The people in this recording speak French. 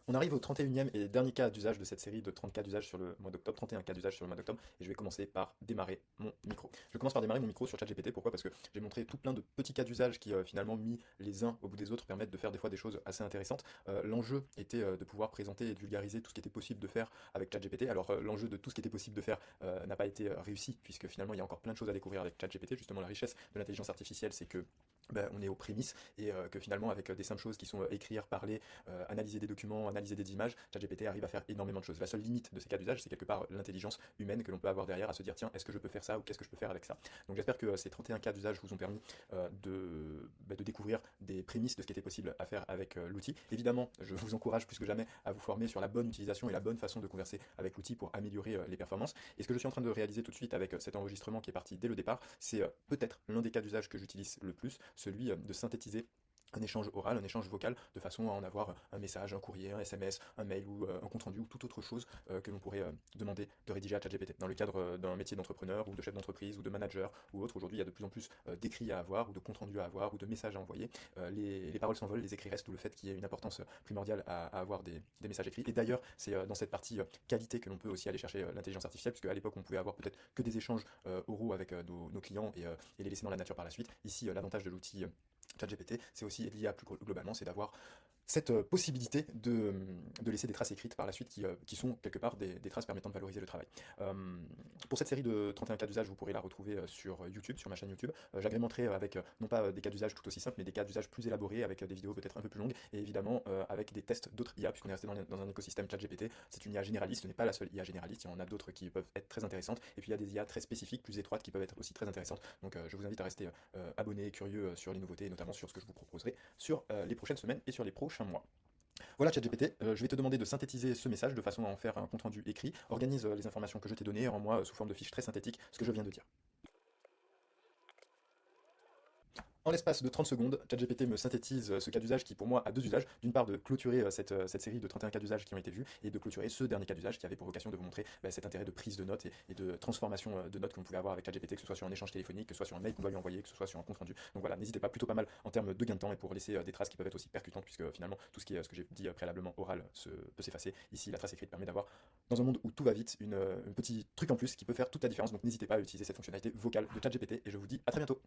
On arrive au 31e et dernier cas d'usage de cette série de 30 cas d'usage sur le mois d'octobre, 31 cas d'usage sur le mois d'octobre, et je vais commencer par démarrer mon micro. Je commence par démarrer mon micro sur ChatGPT, pourquoi? Parce que j'ai montré tout plein de petits cas d'usage qui finalement mis les uns au bout des autres permettent de faire des fois des choses assez intéressantes. L'enjeu était de pouvoir présenter et de vulgariser tout ce qui était possible de faire avec ChatGPT. Alors l'enjeu de tout ce qui était possible de faire n'a pas été réussi, puisque finalement il y a encore plein de choses à découvrir avec ChatGPT. Justement la richesse de l'intelligence artificielle, c'est que on est aux prémices et que finalement avec des simples choses qui sont écrire, parler, analyser des documents, analyser des images, ChatGPT arrive à faire énormément de choses. La seule limite de ces cas d'usage, c'est quelque part l'intelligence humaine que l'on peut avoir derrière à se dire tiens, est-ce que je peux faire ça ou qu'est-ce que je peux faire avec ça. Donc j'espère que ces 31 cas d'usage vous ont permis de découvrir des prémices de ce qui était possible à faire avec l'outil. Évidemment, je vous encourage plus que jamais à vous former sur la bonne utilisation et la bonne façon de converser avec l'outil pour améliorer les performances. Et ce que je suis en train de réaliser tout de suite avec cet enregistrement qui est parti dès le départ, c'est peut-être l'un des cas d'usage que j'utilise le plus, celui de synthétiser un échange oral, un échange vocal, de façon à en avoir un message, un courrier, un SMS, un mail ou un compte-rendu ou toute autre chose que l'on pourrait demander de rédiger à ChatGPT. Dans le cadre d'un métier d'entrepreneur ou de chef d'entreprise ou de manager ou autre, aujourd'hui il y a de plus en plus d'écrits à avoir ou de compte-rendus à avoir ou de messages à envoyer. Les paroles s'envolent, les écrits restent, d'où le fait qu'il y ait une importance primordiale à avoir des messages écrits. Et d'ailleurs, c'est dans cette partie qualité que l'on peut aussi aller chercher l'intelligence artificielle, puisque à l'époque on pouvait avoir peut-être que des échanges oraux avec nos clients et les laisser dans la nature par la suite. Ici, l'avantage de l'outil ChatGPT, c'est aussi l'IA plus globalement, c'est d'avoir cette possibilité de laisser des traces écrites par la suite qui sont quelque part des traces permettant de valoriser le travail. Euh, pour cette série de 31 cas d'usage, vous pourrez la retrouver sur YouTube, sur ma chaîne YouTube. J'agrémenterai avec non pas des cas d'usage tout aussi simples, mais des cas d'usage plus élaborés, avec des vidéos peut-être un peu plus longues, et évidemment avec des tests d'autres IA, puisqu'on est resté dans un écosystème ChatGPT. C'est une IA généraliste, ce n'est pas la seule IA généraliste, il y en a d'autres qui peuvent être très intéressantes, et puis il y a des IA très spécifiques, plus étroites, qui peuvent être aussi très intéressantes. Donc je vous invite à rester abonné et curieux sur les nouveautés, et notamment sur ce que je vous proposerai sur les prochaines semaines et sur les prochains mois. Voilà ChatGPT, je vais te demander de synthétiser ce message de façon à en faire un compte-rendu écrit. Organise les informations que je t'ai données, rends-moi sous forme de fiche très synthétique ce que je viens de dire. En l'espace de 30 secondes, ChatGPT me synthétise ce cas d'usage qui pour moi a deux usages. D'une part de clôturer cette série de 31 cas d'usage qui ont été vus et de clôturer ce dernier cas d'usage qui avait pour vocation de vous montrer cet intérêt de prise de notes et de transformation de notes que l'on pouvait avoir avec ChatGPT, que ce soit sur un échange téléphonique, que ce soit sur un mail qu'on doit lui envoyer, que ce soit sur un compte rendu. Donc voilà, n'hésitez pas, plutôt pas mal en termes de gain de temps et pour laisser des traces qui peuvent être aussi percutantes puisque finalement tout ce qui est ce que j'ai dit préalablement oral peut s'effacer. Ici la trace écrite permet d'avoir dans un monde où tout va vite un petit truc en plus qui peut faire toute la différence. Donc n'hésitez pas à utiliser cette fonctionnalité vocale de ChatGPT et je vous dis à très bientôt.